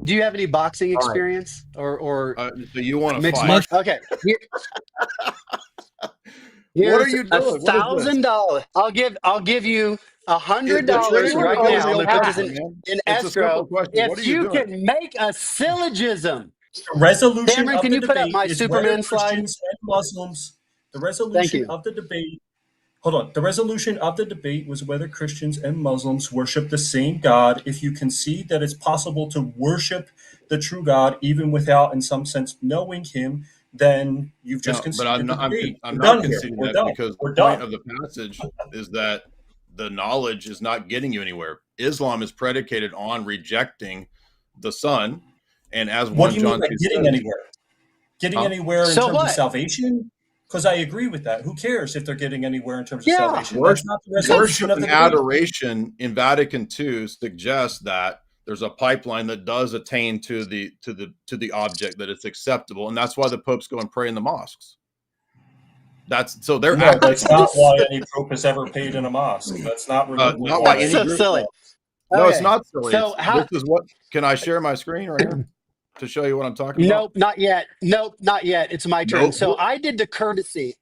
Do you have any boxing All right. experience or So you want to mixed fight? martial? Okay. What are Here's you doing? What is this? $1,000. I'll give you The $100 Trinity right is now the that puts us question, man. in It's a simple escrow question. What are if you you doing? can make a syllogism. The resolution Cameron, of can the you put up debate my is whether Superman slide? Christians and Muslims. The Thank resolution you. of the debate. Hold on. The resolution of the debate was whether Christians and Muslims worship the same God. If you concede that it's possible to worship the true God even without, in some sense, knowing Him, then you've just No, but conceded the debate. I'm We're not done here. conceding We're that done. because We're the point done. of the passage is that the knowledge is not getting you anywhere. Islam is predicated on rejecting the Son, and as What 1 do you mean John by 2 getting says, anywhere? Getting huh? anywhere in So terms of what? salvation? Because I agree with that. Who cares if they're getting anywhere in terms of Yeah. salvation? That's not the resolution Worship of the and debate. adoration in Vatican II suggests that there's a pipeline that does attain to the object that it's acceptable, and that's why the popes go and pray in the mosques. That's so they're No, acting. that's not why any pope has ever paid in a mosque. That's not remotely Not why. why That's any so group. silly. No, it's Okay. not silly. So This is what. Can I share my screen right here to show you what I'm talking about? Nope, not yet. Nope, not yet. It's my turn. Nope. So I did the courtesy.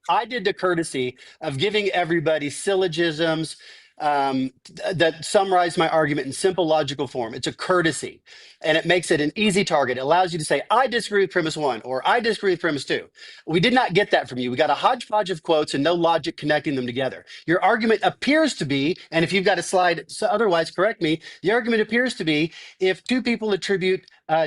Of giving everybody syllogisms that summarize my argument in simple logical form. It's a courtesy, and it makes it an easy target. It allows you to say, "I disagree with premise one," or "I disagree with premise two." We did not get that from you. We got a hodgepodge of quotes and no logic connecting them together. Your argument appears to be, and if you've got a slide, so otherwise correct me. The argument appears to be if two people attribute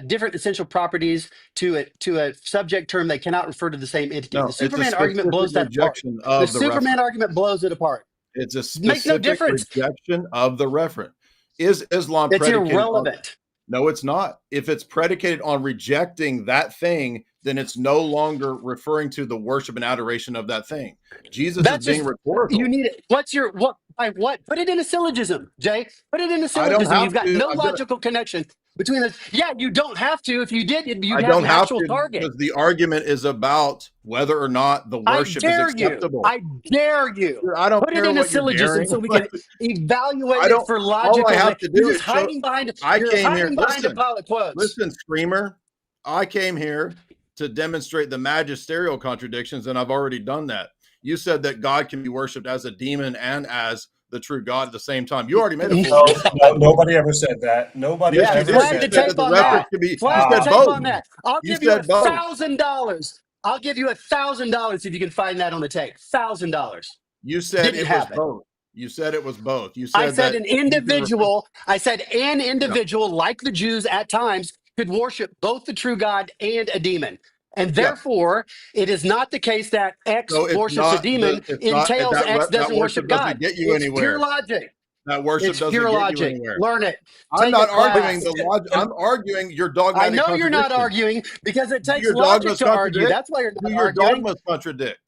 different essential properties to a subject term, they cannot refer to the same entity. No, The it's a Superman argument specific blows that apart. rejection The of the Superman referent. argument blows it apart. It's a Makes no specific difference. rejection of the referent. Is Islam It's predicated on? irrelevant. No, it's not. If it's predicated on rejecting that thing, then it's no longer referring to the worship and adoration of that thing. Jesus That's is being just rhetorical. you need it. What's your what? By what? Put it in a syllogism, Jay. Put it in a I don't syllogism. have You've got to. no I'm gonna, logical connection between the. Yeah, you don't have to. If you did, you'd I have don't an have actual to target. because the argument is about whether or not the I worship is dare you. acceptable. I dare you. I don't Put it care in a what you're syllogism daring. so we can evaluate I it don't. for All logical. I have to You're do just is show. hiding behind. I You're came here. hiding behind a Listen, pile of quotes. listen, screamer. I came here to demonstrate the magisterial contradictions, and I've already done that. You said that God can be worshipped as a demon and as the true God at the same time. You already made a fool. No, nobody ever said that. Nobody Yes, you ever did. Flag You the said said tape that the on reference that. could be. You Flag the said tape both. on that. I'll You give you said both. $1,000. I'll give you $1,000 if you can find that on the tape. $1,000. You said Didn't it was have it. both. You said it was both. You said I said that an you can individual. I said an individual, like the Jews at times, could worship both the true God and a demon. And Yeah. therefore, it is not the case that X So it's worships not a demon it's not entails that X that doesn't worship worship God. doesn't get you It's pure anywhere. logic. That worship It's doesn't pure get you logic. anywhere. Learn it. I'm Take not a arguing class. the logic. I'm arguing your I dogmatic know you're not contradiction. arguing because it Do takes your logic dogmas to argue. contradict? That's why you're Do not your arguing. dogmas contradict?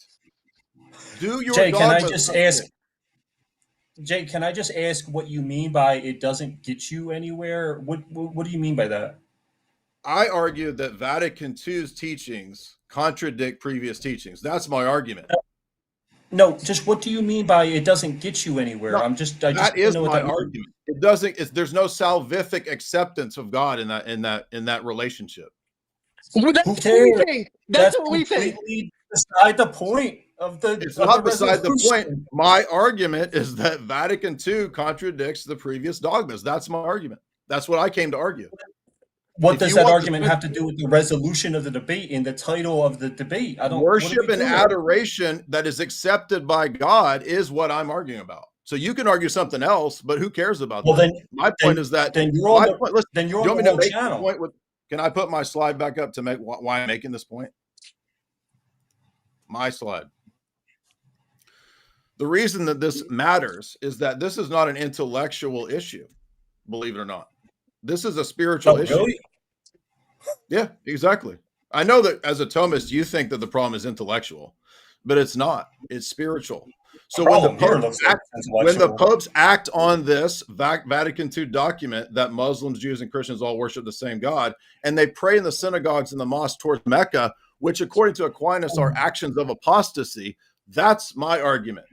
Do your Jay, can I dogmas just contradict? ask? Jay, can I just ask what you mean by it doesn't get you anywhere? What do you mean by that? I argue that Vatican II's teachings contradict previous teachings. That's my argument. No, just what do you mean by it doesn't get you anywhere? No, I just that don't is know what my that means. argument. It doesn't. There's no salvific acceptance of God in that relationship. Well, that's Who what we cares? think. That's what we think. completely beside the point of the. It's of not the beside the point. resolution. My argument is that Vatican II contradicts the previous dogmas. That's my argument. That's what I came to argue. What If does you that want argument have to do with the resolution of the debate and the title of the debate? I don't. Worship what are we and doing? adoration that is accepted by God is what I'm arguing about. So you can argue something else, but who cares about Well, that? then, My point is that then you're on my the, point, listen, then you're you on want the me to whole make the channel. point with? Can I put my slide back up to make why I'm making this point? My slide. The reason that this matters is that this is not an intellectual issue, believe it or not. This is a spiritual issue. Really? Yeah, exactly. I know that as a Thomist, you think that the problem is intellectual, but it's not. It's spiritual. So when the popes act on this Vatican II document that Muslims, Jews, and Christians all worship the same God, and they pray in the synagogues and the mosques towards Mecca, which according to Aquinas are actions of apostasy, that's my argument.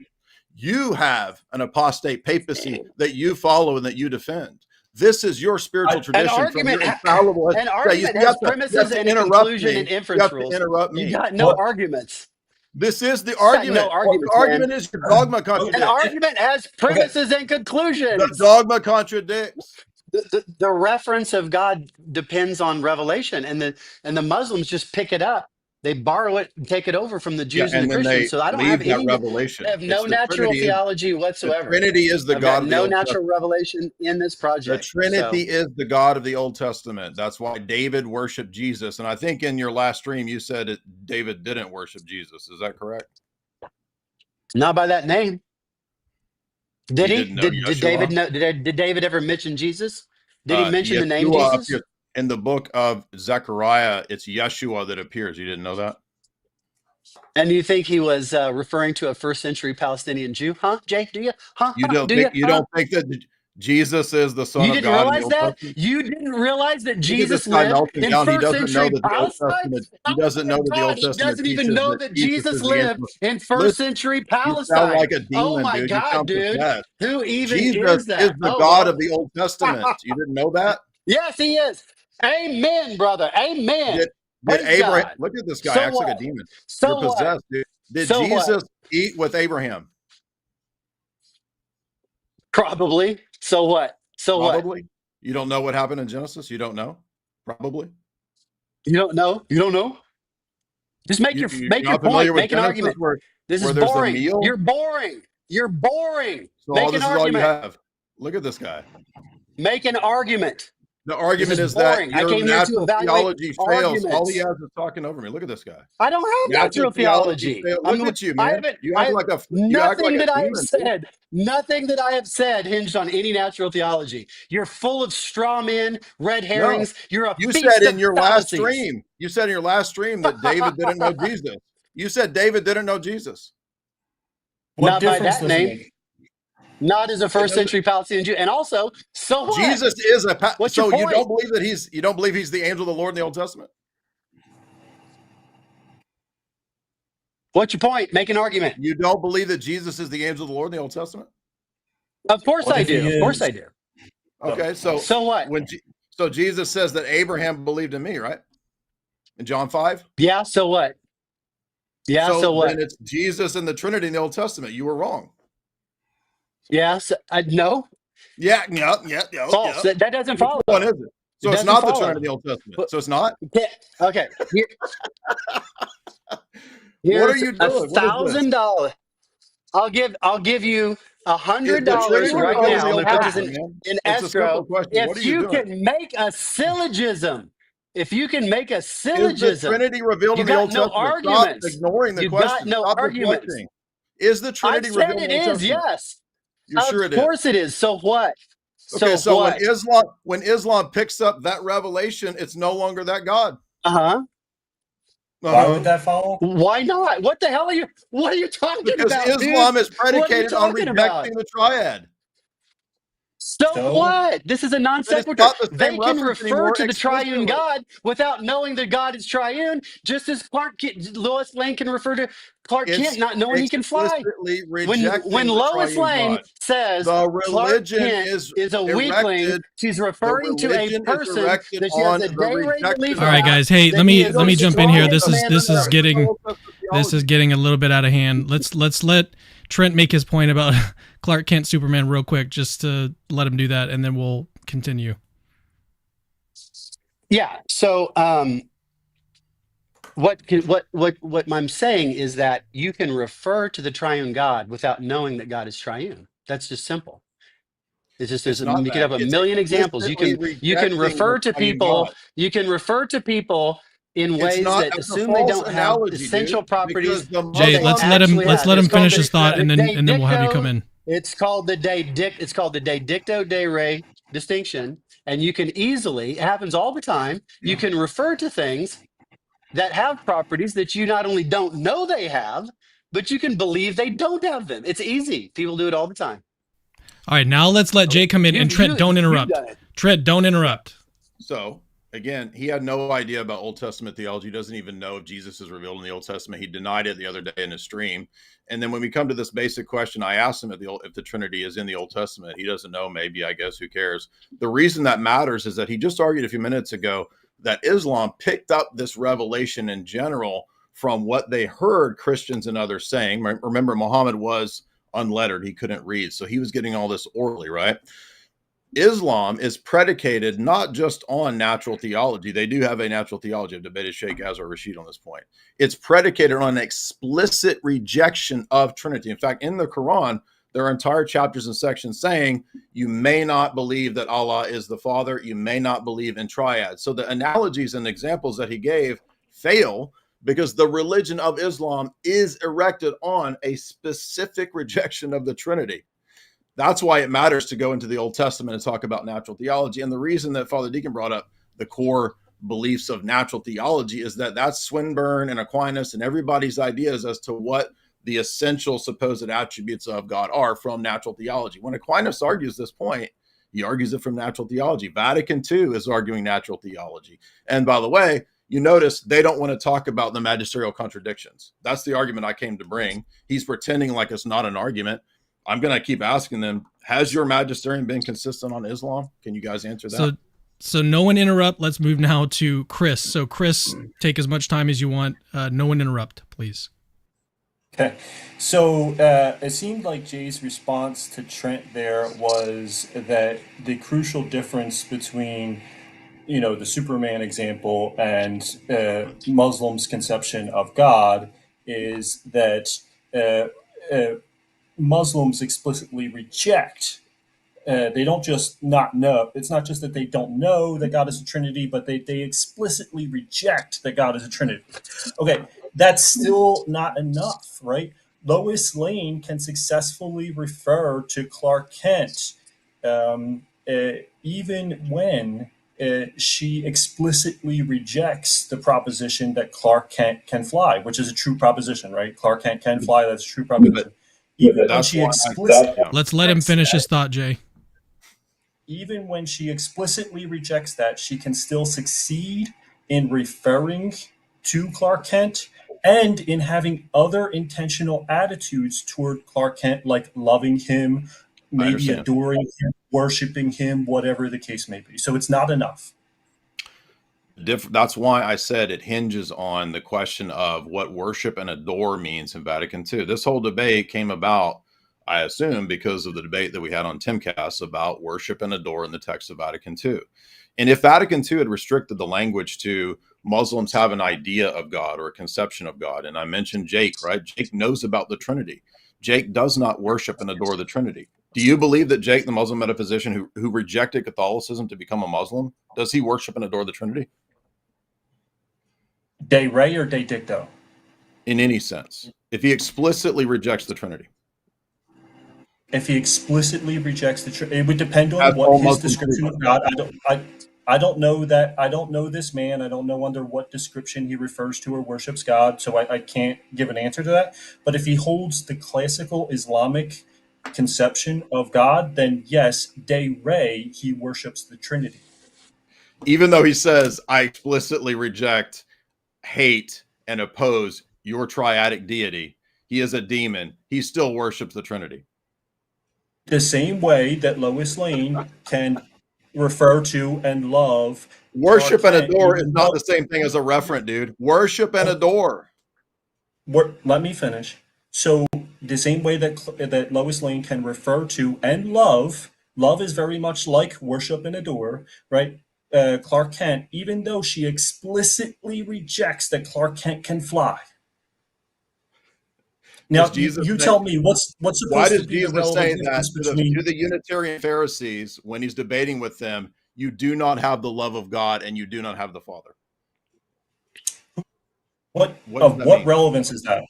You have an apostate papacy that you follow and that you defend. This is your spiritual tradition from your infallible. An argument has premises and a conclusion and inference rules. Interrupt me. You got no arguments. This is the argument. No arguments, the argument is your dogma contradicts. An argument has premises and conclusions. The dogma contradicts. The reference of God depends on revelation, and the Muslims just pick it up. They borrow it and take it over from the Jews and the Christians. So I don't have any revelation. I have no natural theology whatsoever. The Trinity is the God of the Old Testament. No natural revelation in this project. The Trinity is the God of the Old Testament. That's why David worshiped Jesus. And I think in your last stream you said David didn't worship Jesus. Is that correct? Not by that name. Did he? Did David know? Did David ever mention Jesus? Did he mention the name Jesus? In the book of Zechariah, it's Yeshua that appears. You didn't know that? And you think he was referring to a first century Palestinian Jew? Huh, Jay? Do you? Huh? You don't think that Jesus is the Son of God? You didn't realize that? You didn't realize that Jesus lived in first century Palestine? He doesn't know that the Old Testament. He doesn't even know that Jesus lived in first century Palestine. You sound like a demon, oh my dude. God, dude! Who even Jesus is that? is the God of the Old Testament. You didn't know that? Yes, he is. Amen, brother. Amen. Did Abraham look at this guy? Acts like a demon. So You're possessed, dude. Did Jesus eat with Abraham? Probably. So what? Probably. You don't know what happened in Genesis? You don't know? Probably. You don't know? You don't know? Just make your point. Make an argument. This is boring. You're boring. You're boring. So make an argument. All you have. Look at this guy. Make an argument. The argument is that your natural theology fails. All he has is talking over me. Look at this guy. I don't have natural theology. Look at you, man. Nothing that I have said hinged on any natural theology. You're full of straw men, red herrings. You're a feast of fallacies. You said in your last stream that David didn't know Jesus. You said David didn't know Jesus. Not by that name. Not as a first century Palestinian Jew, and also, so what? Jesus is a. What's so your point? You don't believe that you don't believe he's the angel of the Lord in the Old Testament? What's your point? Make an argument. You don't believe that Jesus is the angel of the Lord in the Old Testament? Of course I do. Of course I do. Okay, so what? So Jesus says that Abraham believed in me, right? In John 5? Yeah. So what? Yeah. So what? Then it's Jesus and the Trinity in the Old Testament. You were wrong. Yes, no. Yeah. False. Yeah. That doesn't follow. Which one is it? So it's not the Trinity in the Old Testament. So it's not? Yeah. Okay. What are you doing? $1,000. I'll give you $100 right now in escrow if you can make a syllogism. If you can make a syllogism. Is the Trinity revealed in the Old Testament? Arguments. Stop ignoring the question. Got no arguments. Is the Trinity revealed in the Old Testament? Yes. You're sure it is? Of course it is. So what? Okay, so when Islam picks up that revelation, it's no longer that God. Why would that follow? Why not? What the hell are you talking about? Because Islam is predicated on rejecting the triad. So what? This is a non sequitur. They can refer to the triune God without knowing that God is triune, just as Lois Lane can refer to Clark Kent not knowing he can fly. When Lois Lane says Clark Kent is a weakling, she's referring to a person that she has a day belief. All right, guys. Hey, let me jump in here. This is getting a little bit out of hand. Let's let Trent make his point about Clark Kent Superman real quick, just to let him do that, and then we'll continue. Yeah. So what I'm saying is that you can refer to the triune God without knowing that God is triune. That's just simple. It's just you can have a million examples. You can refer to people. You can refer to people in ways that assume they don't have essential properties. Jay, let's let him finish his thought, and then we'll have you come in. It's called the de dicto de re distinction, and you can easily, it happens all the time, you can refer to things that have properties that you not only don't know they have, but you can believe they don't have them. It's easy. People do it all the time. All right, now let's let Jay come in, and Trent, don't interrupt. Trent, don't interrupt. So Again, he had no idea about Old Testament theology. He doesn't even know if Jesus is revealed in the Old Testament. He denied it the other day in his stream. And then when we come to this basic question, I asked him if the Trinity is in the Old Testament. He doesn't know. Maybe, I guess, who cares? The reason that matters is that he just argued a few minutes ago that Islam picked up this revelation in general from what they heard Christians and others saying. Remember, Muhammad was unlettered. He couldn't read. So he was getting all this orally, right? Islam is predicated not just on natural theology. They do have a natural theology. I've debated Sheikh Azhar Rashid on this point. It's predicated on an explicit rejection of Trinity. In fact, in the Quran, there are entire chapters and sections saying you may not believe that Allah is the Father. You may not believe in triad. So the analogies and examples that he gave fail because the religion of Islam is erected on a specific rejection of the Trinity. That's why it matters to go into the Old Testament and talk about natural theology. And the reason that Father Deacon brought up the core beliefs of natural theology is that that's Swinburne and Aquinas and everybody's ideas as to what the essential supposed attributes of God are from natural theology. When Aquinas argues this point, he argues it from natural theology. Vatican II is arguing natural theology. And by the way, you notice they don't want to talk about the magisterial contradictions. That's the argument I came to bring. He's pretending like it's not an argument. I'm going to keep asking them, has your magisterium been consistent on Islam? Can you guys answer that? So no one interrupt. Let's move now to Chris. So Chris, take as much time as you want. No one interrupt, please. Okay. So it seemed like Jay's response to Trent there was that the crucial difference between, the Superman example and Muslims' conception of God is that Muslims explicitly reject. They don't just not know. It's not just that they don't know that God is a Trinity, but they explicitly reject that God is a Trinity. Okay, that's still not enough, right? Lois Lane can successfully refer to Clark Kent even when she explicitly rejects the proposition that Clark Kent can fly, which is a true proposition, right? Clark Kent can fly. That's a true proposition. Let's let him finish his thought, Jay. Even when she explicitly rejects that, she can still succeed in referring to Clark Kent and in having other intentional attitudes toward Clark Kent, like loving him, maybe adoring him, worshiping him, whatever the case may be. So it's not enough. That's why I said it hinges on the question of what worship and adore means in Vatican II. This whole debate came about, I assume, because of the debate that we had on Timcast about worship and adore in the text of Vatican II. And if Vatican II had restricted the language to Muslims have an idea of God or a conception of God, and I mentioned Jake, right? Jake knows about the Trinity. Jake does not worship and adore the Trinity. Do you believe that Jake, the Muslim metaphysician who rejected Catholicism to become a Muslim, does he worship and adore the Trinity? De re or de dicto? In any sense, if he explicitly rejects the Trinity. If he explicitly rejects the Trinity, it would depend on what his description of God. I don't know that. I don't know this man. I don't know under what description he refers to or worships God, so I can't give an answer to that. But if he holds the classical Islamic conception of God, then yes, de re, he worships the Trinity. Even though he says, I explicitly reject, hate, and oppose your triadic deity, he is a demon, he still worships the Trinity. The same way that Lois Lane can refer to and love. Worship and adore is not the same thing as a referent, dude. Worship and adore. Let me finish. So the same way that Lois Lane can refer to and love is very much like worship and adore, right? Clark Kent, even though she explicitly rejects that Clark Kent can fly. Now, you tell me what's supposed to be the relevant difference between... To the Unitarian Pharisees, when he's debating with them, you do not have the love of God and you do not have the Father. What relevance is that?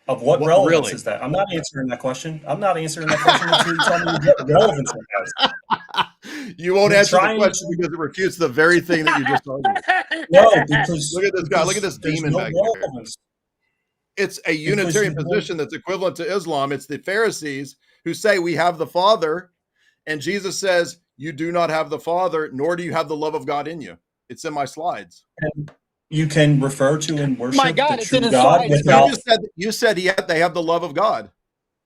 Of what relevance is that? I'm not answering that question. Until you tell me what relevance it has. You won't answer the question because it refutes the very thing that you just argued. No, because look at this guy. Look at this demon back here. It's a Unitarian position that's equivalent to Islam. It's the Pharisees who say we have the Father, and Jesus says you do not have the Father, nor do you have the love of God in you. It's in my slides. And you can refer to and worship My God, the it's in true his God slides, without. You said they have the love of God.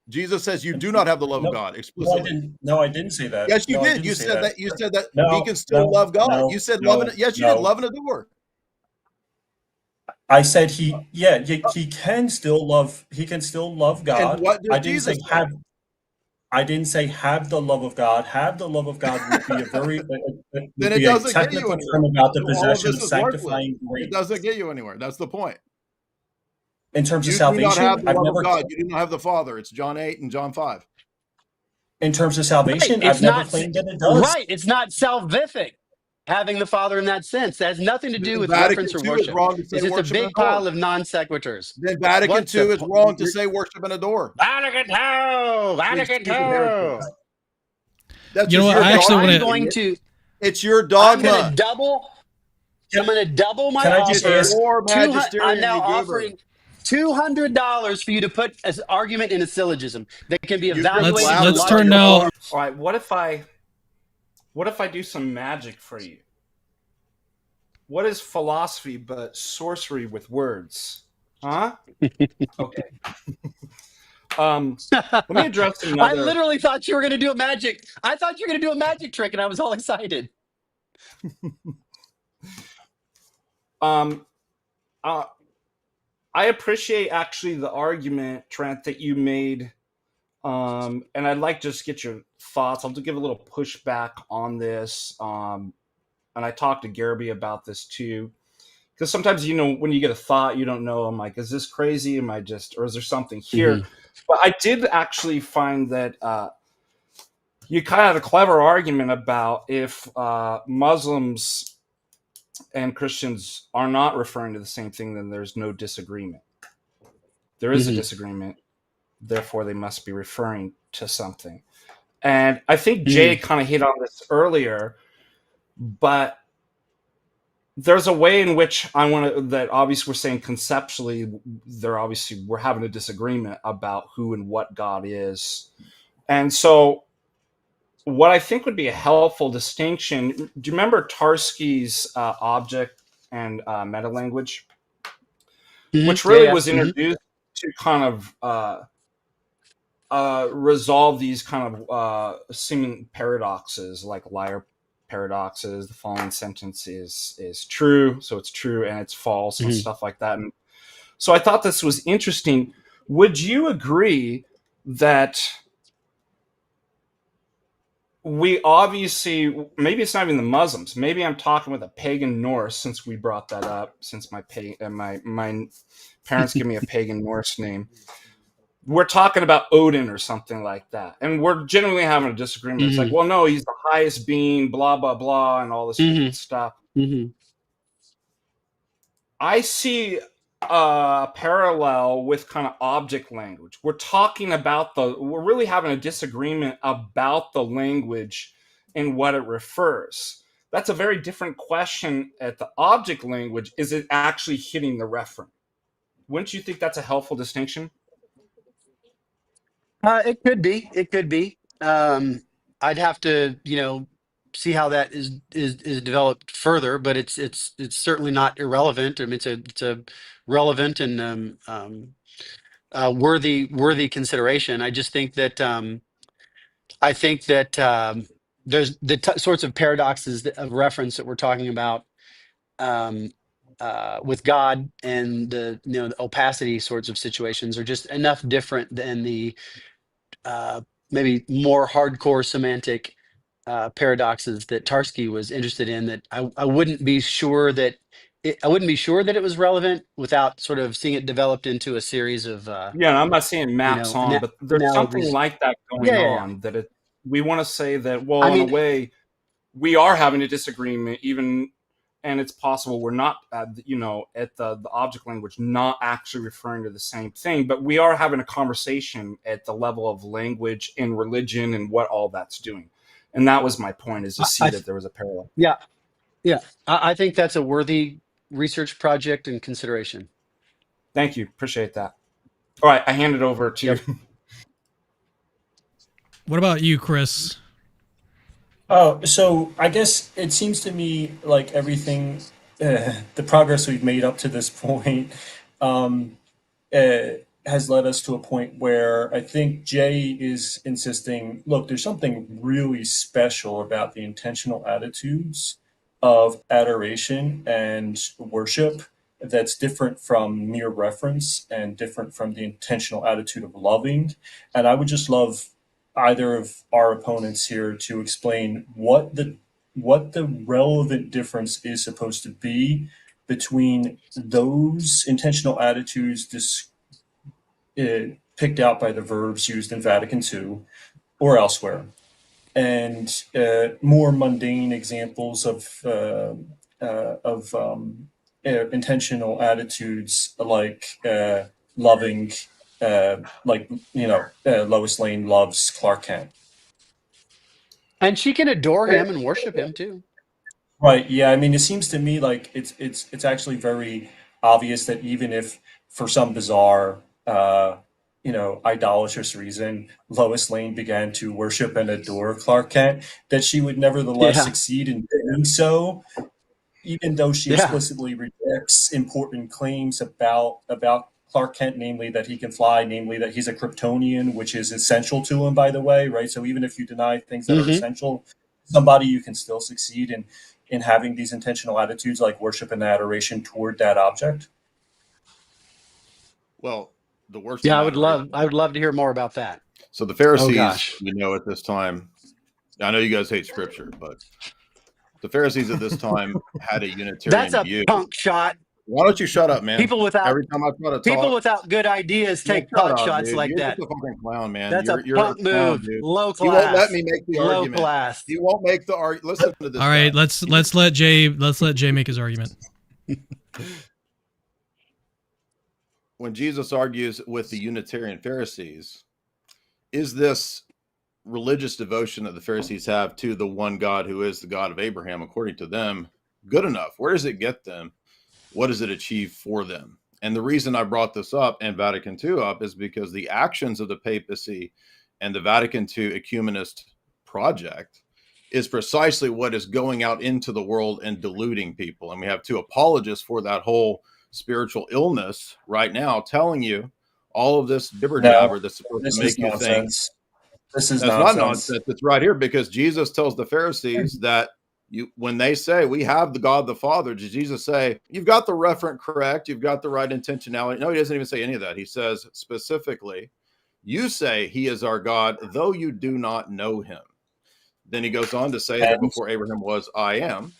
Jesus says you do not have the love of God explicitly. No, I didn't say that. Yes, you No, I did. didn't You say said that. You said that No, he can still no, love God. no, You said no, love and yes, you no. did. Love and adore. I said he can still love. He can still love God. And what I did didn't Jesus say say? have. I didn't say have the love of God. Have the love of God would be a very Then would it be a doesn't get you technical anywhere. term about the So all of possession this of is worthless. sanctifying grace. It doesn't get you anywhere. That's the point. In terms of You do not have salvation, the I've love never. of God. You do not have the Father. It's John 8 and John 5. In terms of Right. salvation, It's I've never not claimed that it does. right. It's not salvific. Having the Father in that sense. That has nothing to do Then with Vatican reference or II is worship. wrong to say It's just a worship and big adore. pile of non sequiturs. Then Vatican What's the II is wrong to say worship and adore. Vatican II, You Vatican stupid heretic. II. That's You know just what? your I actually dogma. want I'm to. going to. It's your I'm going to dogma. double. I'm going to double my Can I just It's offer. ask? your I'm magisterium, now you goober. offering $200 for you to put as argument in a syllogism that can be You just evaluated for Let's laughed turn logical now. form. All right, what if I do some magic for you? What is philosophy but sorcery with words? Huh? Okay. Let me address I another. literally thought you were going to do a magic. I thought you were going to do a magic trick, and I was all excited. I appreciate actually the argument, Trent, that you made, and I'd like to just get your thoughts. I'll give a little pushback on this, and I talked to Garby about this too, because sometimes when you get a thought, you don't know. I'm like, is this crazy? Am I just, or is there something here? Mm-hmm. But I did actually find that you kind of had a clever argument about if Muslims and Christians are not referring to the same thing, then there's no disagreement. There is a disagreement, therefore they must be referring to something. And I think Jay kind of hit on this earlier, but there's a way in which that obviously we're saying conceptually, we're having a disagreement about who and what God is. And so what I think would be a helpful distinction, do you remember Tarski's object and meta language, which really was introduced to kind of resolve these kind of seeming paradoxes, like liar paradoxes. The following sentence is true, so it's true, and it's false, and stuff like that. And so I thought this was interesting. Would you agree that we obviously, maybe it's not even the Muslims, maybe I'm talking with a pagan Norse, since we brought that up, since my parents give me a pagan Norse name. We're talking about Odin or something like that, and we're generally having a disagreement. It's like, well, no, he's the highest being, blah blah blah, and all this different stuff. I see a parallel with kind of object language. We're really having a disagreement about the language and what it refers. That's a very different question at the object language. Is it actually hitting the referent? Wouldn't you think that's a helpful distinction? It could be. It could be. I'd have to, see how that is developed further. But it's certainly not irrelevant. I mean, it's a relevant and worthy consideration. I just think that there's the sorts of paradoxes of reference that we're talking about um, with God and the opacity sorts of situations are just enough different than the maybe more hardcore semantic paradoxes that Tarski was interested in. That I wouldn't be sure that it was relevant without sort of seeing it developed into a series of I'm not saying it maps on, but there's something analogies. like that going on. That we want to say that, well, I in mean, a way, we are having a disagreement, even, and it's possible we're not, at the object language, not actually referring to the same thing, but we are having a conversation at the level of language and religion and what all that's doing. And that was my point, is to see that there was a parallel. Yeah. I think that's a worthy research project and consideration. Thank you. Appreciate that. All right, I hand it over to you. What about you, Chris? Oh, so I guess it seems to me like everything, the progress we've made up to this point, um, has led us to a point where I think Jay is insisting, look, there's something really special about the intentional attitudes of adoration and worship that's different from mere reference and different from the intentional attitude of loving. And I would just love either of our opponents here to explain what the relevant difference is supposed to be between those intentional attitudes picked out by the verbs used in Vatican II or elsewhere, and more mundane examples of intentional attitudes like loving, like Lois Lane loves Clark Kent. And she can adore him and worship him too. Right. Yeah. I mean, it seems to me like it's actually very obvious that even if for some bizarre idolatrous reason Lois Lane began to worship and adore Clark Kent, that she would nevertheless Yeah. succeed in doing so, even though she Yeah. explicitly rejects important claims about Clark Kent, namely that he can fly, namely that he's a Kryptonian, which is essential to him, by the way, right? So even if you deny things that are Hmm. essential to somebody, you can still succeed in having these intentional attitudes like worship and adoration toward that object. Well, the worship Yeah, and I would adoration. love to hear more about that. So the Oh Pharisees, gosh. at this time, I know you guys hate scripture, but the Pharisees at this time had a That's Unitarian a view. punk shot. Why don't you shut up, man? People without Every time I try to people talk, without good ideas man, take shut pot up, shots dude. like You're that. just a fucking clown, man. That's a You're a punk clown, move. dude. Low He won't let class. me make the Low argument. class. He won't make the argument. Listen to this All right, guy. let's let Jay make his argument. When Jesus argues with the Unitarian Pharisees, is this religious devotion that the Pharisees have to the one God who is the God of Abraham, according to them, good enough? Where does it get them? What does it achieve for them? And the reason I brought this up and Vatican II up is because the actions of the papacy and the Vatican II ecumenist project is precisely what is going out into the world and deluding people. And we have two apologists for that whole spiritual illness right now telling you all of this jibber No, jabber that's supposed to this is make you think. nonsense. This is That's not nonsense. nonsense. It's right here because Jesus tells the Pharisees that when they say we have the God the Father, does Jesus say you've got the referent correct, you've got the right intentionality? No, he doesn't even say any of that. He says specifically, you say he is our God, though you do not know him. Then he goes on to say that And before Abraham was, I am.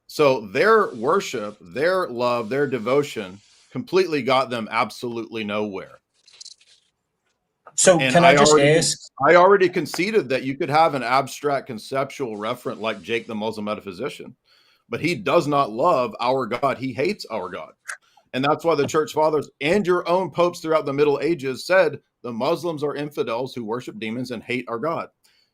So their worship, their love, their devotion completely got them absolutely nowhere. so And can I just ask? I already conceded that you could have an abstract conceptual referent like Jake the Muslim metaphysician, but he does not love our God. He hates our God. And that's why the church fathers and your own popes throughout the Middle Ages said the Muslims are infidels who worship demons and hate our God.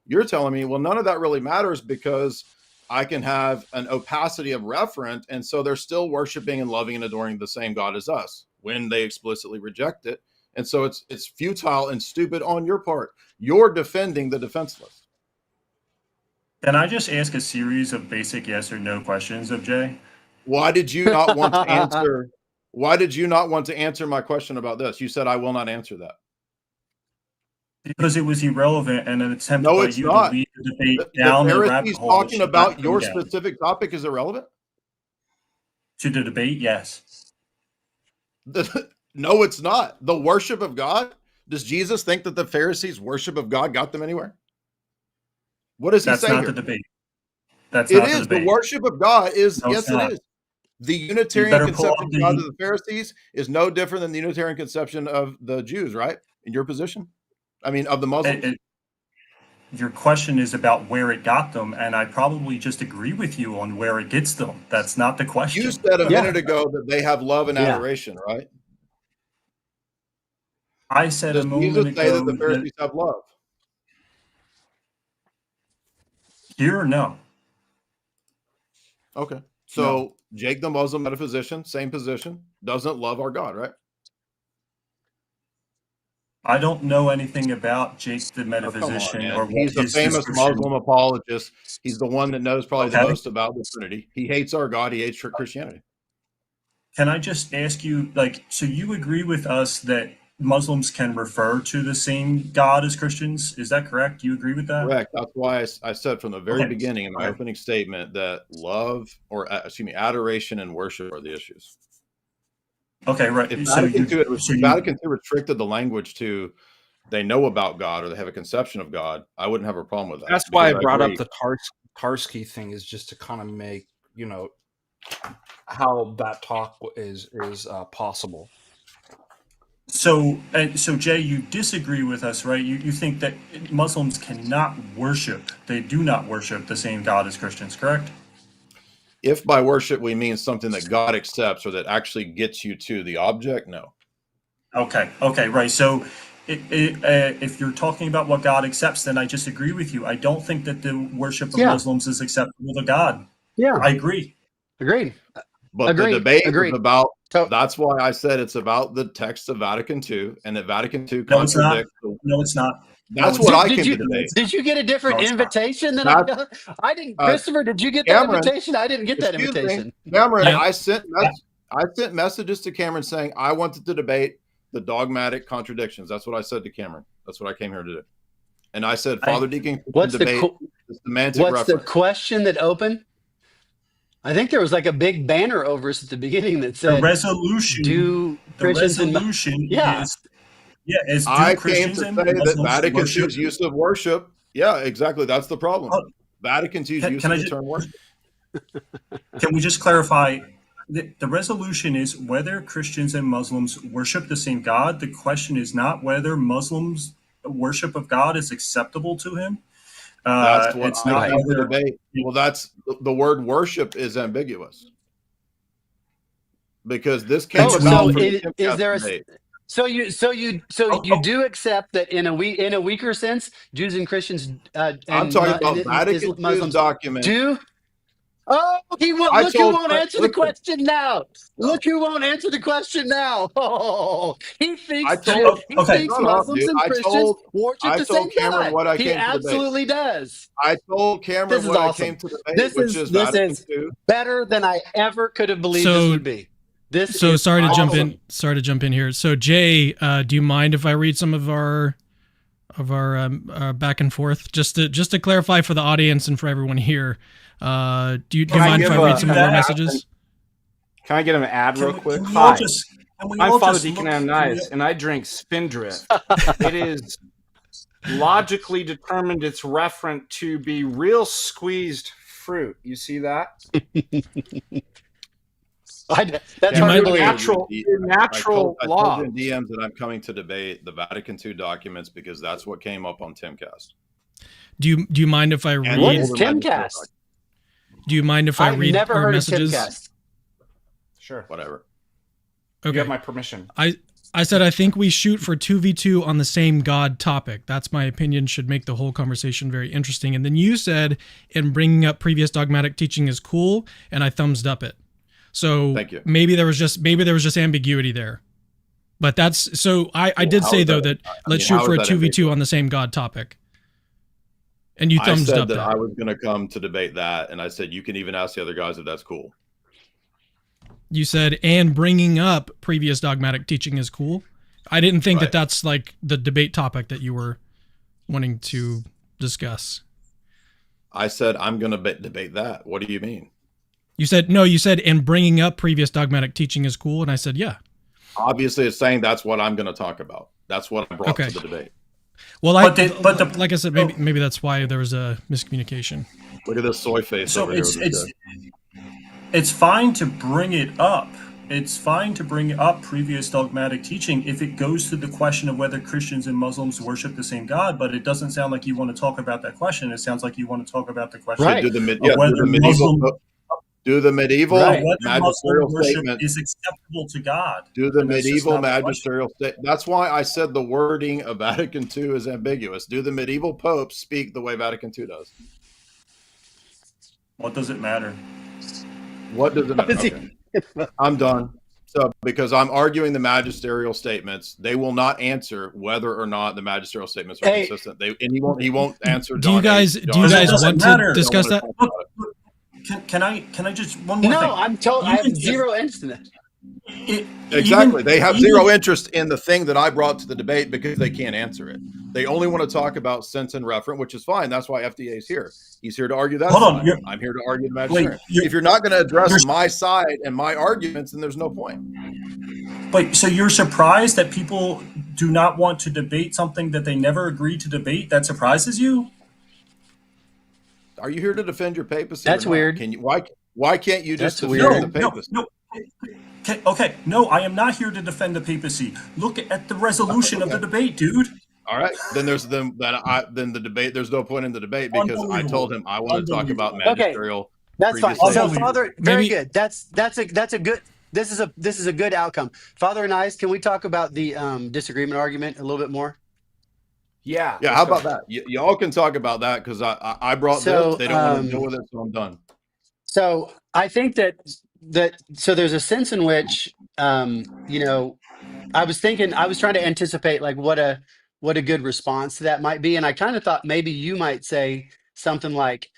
You're telling me, well, none of that really matters because I can have an opacity of referent. And so they're still worshiping and loving and adoring the same God as us when they explicitly reject it. And so it's futile and stupid on your part. You're defending the defenseless. Can I just ask a series of basic yes or no questions of Jay? Why did you not want to answer? Why did you not want to answer my question about this? You said I will not answer that. Because it was irrelevant and an attempt No, by it's you to not. lead the debate The down the rabbit Pharisees hole it talking should not about go your down. specific topic is irrelevant. To the debate, yes. No, it's not. The worship of God. Does Jesus think that the Pharisees' worship of God got them anywhere? What does he That's say not here? the debate. That's It not the is. The debate. worship of God is, No, it's yes, it not. is. The You Unitarian better pull up conception of God to the. the Pharisees is no different than the Unitarian conception of the Jews, right? In your position? I mean, of the Muslims? Your question is about where it got them, and I probably just agree with you on where it gets them. That's not the You question. said a Yeah. minute ago that they have love and Yeah. adoration, right? I said a Does Jesus moment say that ago the that Pharisees have love? here, no. Okay. No. So Jake the Muslim metaphysician, same position, doesn't love our God, right? I don't know anything about Jake the metaphysician or what he's a his famous description. Muslim apologist. He's the one that knows probably the Okay. most about the Trinity. He hates our God. He hates Christianity. Can I just ask you, like, so you agree with us that Muslims can refer to the same God as Christians? Is that correct? Do you agree with that? Correct. That's why I said from the very Okay. beginning in my opening statement that love, or adoration and worship are the issues. Okay, right. If So Vatican II restricted the language to they know about God or they have a conception of God, I wouldn't have a problem with that. That's why I brought up the Tarski thing, is just to kind of make, how that talk is possible. So Jay, you disagree with us, right? You think that Muslims cannot worship, they do not worship the same God as Christians, correct? If by worship we mean something that God accepts or that actually gets you to the object, no. Okay, right. So if you're talking about what God accepts, then I just agree with you. I don't think that the worship of Muslims is acceptable to God. Yeah. I agree. Agreed. But Agreed. the debate Agreed. is about, that's why I said it's about the text of Vatican II, and that Vatican II No, it's not. contradicts. No, it's not. That's what I came to debate. Did you get a different No, it's not. invitation than I got? I didn't. Christopher, did you get that Cameron, invitation? I didn't get that invitation. Cameron, Yeah. I sent messages to Cameron saying I wanted to debate the dogmatic contradictions. That's what I said to Cameron. That's what I came here to do. And I said, Father Deacon, debate the semantic what's reference. the question that opened? I think there was like a big banner over us at the beginning that said, the resolution. Do Christians and is I came Christians to and say that Muslims Vatican worship? II's use of worship. Yeah, exactly. That's the problem. Vatican II's use of the term worship. Can we just clarify? The resolution is whether Christians and Muslims worship the same God. The question is not whether Muslims' worship of God is acceptable to him. That's what it's I not came to whether, debate. Well, that's the word worship is ambiguous because this came about from the is there a debate. So you do accept that in a weaker sense, Jews and Christians and I'm talking about Vatican II's document. Do? Oh, who won't answer the question now. Look who won't answer the question now. Oh, he thinks Muslims and Christians worship the same God. What I he came to absolutely debate. does. I told Cameron what I came to debate, which is Vatican II. Better than I ever could have believed this would be. Sorry to jump in. Sorry to jump in here. So Jay, do you mind if I read some of our back and forth just to clarify for the audience and for everyone here? Do you mind if I read some of our messages? Can I get an ad real quick? Hi, I'm Father Deacon Ananias, and I drink Spindrift. It is logically determined it's referent to be real squeezed fruit. You see that? That's hard to believe. Natural law. I told you in DMs that I'm coming to debate the Vatican II documents because that's what came up on Timcast. Do you mind if I read? What is Timcast? Do you mind if I read never our heard messages? Of Timcast. Sure. Whatever. Okay. You have my permission. I said I think we shoot for 2v2 on the same God topic. That's my opinion. Should make the whole conversation very interesting. And then you said, in bringing up previous dogmatic teaching is cool, and I thumbs up it. So thank you. Maybe there was just ambiguity there. But that's so. I did say though that let's shoot for a 2v2 on the same God topic. And you thumbs up that. I was going to come to debate that, and I said you can even ask the other guys if that's cool. You said, and bringing up previous dogmatic teaching is cool. I didn't think that that's like the debate topic that you were wanting to discuss. I said I'm going to debate that. What do you mean? You said no. You said, and bringing up previous dogmatic teaching is cool, and I said, yeah. Obviously, it's saying that's what I'm going to talk about. That's what I brought to the debate. Well, like I said, maybe that's why there was a miscommunication. Look at this soy face. So over here it's fine to bring it up. It's fine to bring up previous dogmatic teaching if it goes to the question of whether Christians and Muslims worship the same God. But it doesn't sound like you want to talk about that question. It sounds like you want to talk about the question right. of whether do the medieval magisterial statement is acceptable to God. Do the medieval magisterial statement. That's why I said the wording of Vatican II is ambiguous. Do the medieval popes speak the way Vatican II does? What does it matter? What does it matter? Okay. I'm done. So because I'm arguing the magisterial statements, they will not answer whether or not the magisterial statements are consistent. He won't answer. Do you guys want to discuss that? Can I just one more thing? No, I'm told I have zero interest in it. Exactly. They have zero interest in the thing that I brought to the debate because they can't answer it. They only want to talk about sense and referent, which is fine. That's why FDA is here. He's here to argue that. I'm here to argue the magisterium. If you're not going to address my side and my arguments, then there's no point. Wait, so you're surprised that people do not want to debate something that they never agreed to debate? That surprises you? Are you here to defend your papacy? That's weird. Can you? Why can't you just defend the papacy? No. Okay, no, I am not here to defend the papacy. Look at the resolution of the debate, dude. All right, then then the debate. There's no point in the debate because I told him I want to talk about magisterial. Okay, that's fine. So, Father, very good. That's a good. This is a good outcome. Father and I, can we talk about the disagreement argument a little bit more? Yeah. How about that? Y'all can talk about that because I brought this. They don't want to deal with it, so I'm done. So I think that there's a sense in which I was trying to anticipate like what a good response to that might be, and I kind of thought maybe you might say something like,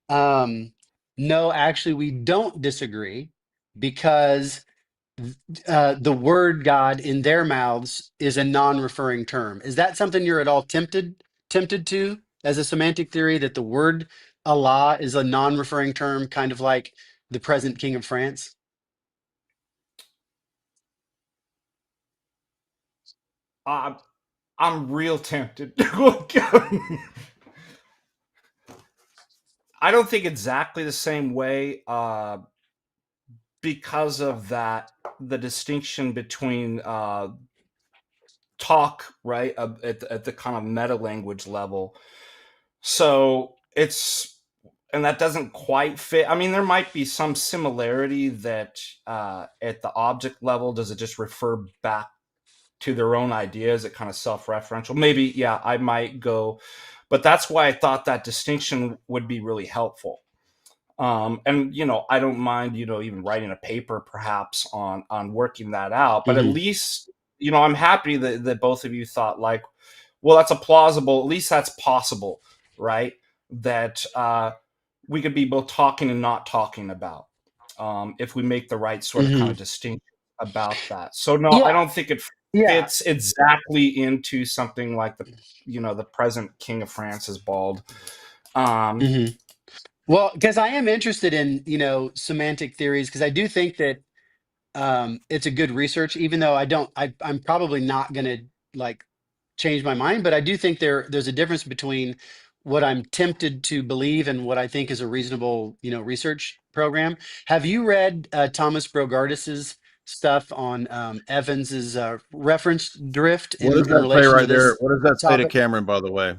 no, actually we don't disagree because the word God in their mouths is a non-referring term. Is that something you're at all tempted to as a semantic theory, that the word Allah is a non-referring term, kind of like the present King of France? I'm real tempted. I don't think exactly the same way because of that, the distinction between talk, right, at the kind of meta language level. So and that doesn't quite fit. I mean, there might be some similarity that at the object level, does it just refer back to their own ideas? It kind of self-referential. Maybe, yeah, I might go, but that's why I thought that distinction would be really helpful. And I don't mind, even writing a paper perhaps on working that out, but at least, I'm happy that both of you thought like, well, that's at least that's possible, right? That we could be both talking and not talking about if we make the right sort of kind of distinction about that. So no, I don't think it fits exactly into something like the present King of France is bald. Well, because I am interested in, semantic theories, because I do think that it's a good research, even though I'm probably not going to like change my mind, but I do think there's a difference between what I'm tempted to believe and what I think is a reasonable, research program. Have you read Thomas Brogardis's stuff on Evans's reference drift in relation to this? What does that say to Cameron, by the way?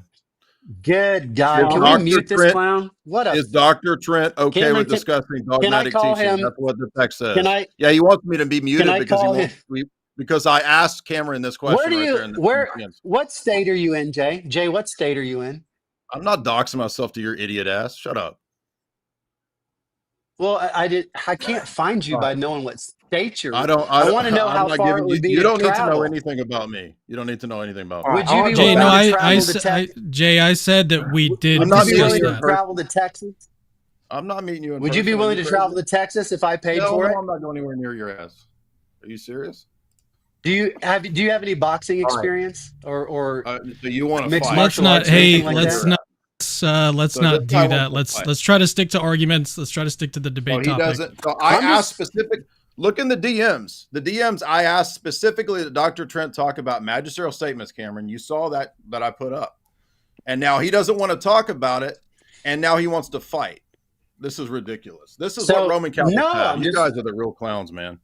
Good God. Can we mute this clown? Is Dr. Trent okay with discussing dogmatic teaching? That's what the text says. He wants me to be muted because I asked Cameron this question. What state are you in, Jay? Jay, what state are you in? I'm not doxing myself to your idiot ass. Shut up. Well, I can't find you by knowing what state you're in. I want to know how far it would be. You don't need to know anything about me. You don't need to know anything about me. Would you be willing to travel to Texas? Jay, I said that we did. Would you be willing to travel to Texas? I'm not meeting you in Would you be willing to travel to Texas if I paid for it? No, I'm not going anywhere near your ass. Are you serious? Do you have any boxing experience or do you want to mixed fight? martial arts? Let's not do that. Let's try to stick to arguments. Let's try to stick to the debate topic. Doesn't. So I asked specific. Look in the DMs. The DMs. I asked specifically that Dr. Trent talk about magisterial statements. Cameron, you saw that I put up, and now he doesn't want to talk about it, and now he wants to fight. This is ridiculous. This is what Roman Catholics have. You guys are the real clowns, man.